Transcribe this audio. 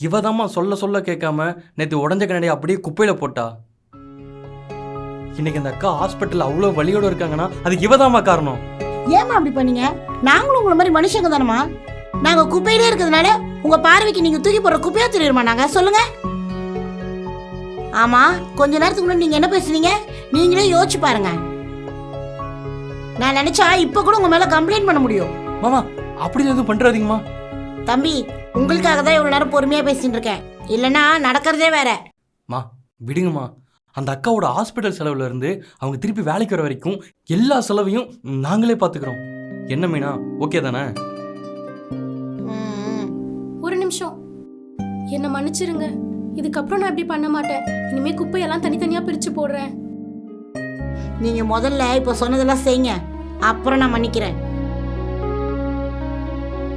இவதாம்மா சொல்ல சொல்ல கேட்காம நேற்று உடஞ்ச கண்ணாடி அப்படியே குப்பையில போட்டா. இன்னைக்கு அந்த அக்கா ஹாஸ்பிட்டல் அவ்வளோ வலியோட இருக்காங்கன்னா அதுக்கு இவதாம்மா காரணம். ஏமா அப்படி பண்ணீங்க? நாங்களும் உங்களை மாதிரி மனுஷங்க தானமா. நாங்க குப்பையிலே இருக்கிறதுனால உங்க பார்வைக்கு நீங்க தூக்கி போடுற குப்பையா தெரியுமா நாங்க? சொல்லுங்க. ஆமா, கொஞ்ச நேரத்துக்கு முன்னாடி நீங்க என்ன பேசுனீங்க நீங்களே யோசிச்சு பாருங்க. நான் நினைச்சா இப்ப கூட உங்க மேல கம்ப்ளைண்ட் பண்ண முடியும். மாமா அப்படி எதுவும் பண்றாதீங்கம்மா. தம்பி, உங்களுக்காக தான் இவ்வளவு நேரம் பொறுமையா பேசிட்டு இருக்கேன், இல்லைன்னா நடக்கிறதே வேற. மா விடுங்கம்மா. அந்த அக்காவோட ஹாஸ்பிட்டல் செலவுல இருந்து அவங்க திருப்பி வேலைக்கு வர வரைக்கும் எல்லா செலவையும் நாங்களே பார்த்துக்கிறோம். என்ன மீனா, ஓகே தானே? ஒரு நிமிஷம், என்ன மன்னிச்சிருங்க. இதுக்கப்புறம் நான் இப்படி பண்ண மாட்டேன். இனிமே குப்பையெல்லாம் தனித்தனியா பிரிச்சு போடுறேன். நீங்க முதல்ல இப்ப சொன்னதெல்லாம் செய்யுங்க, அப்புறம் நான் மன்னிக்கிறேன்.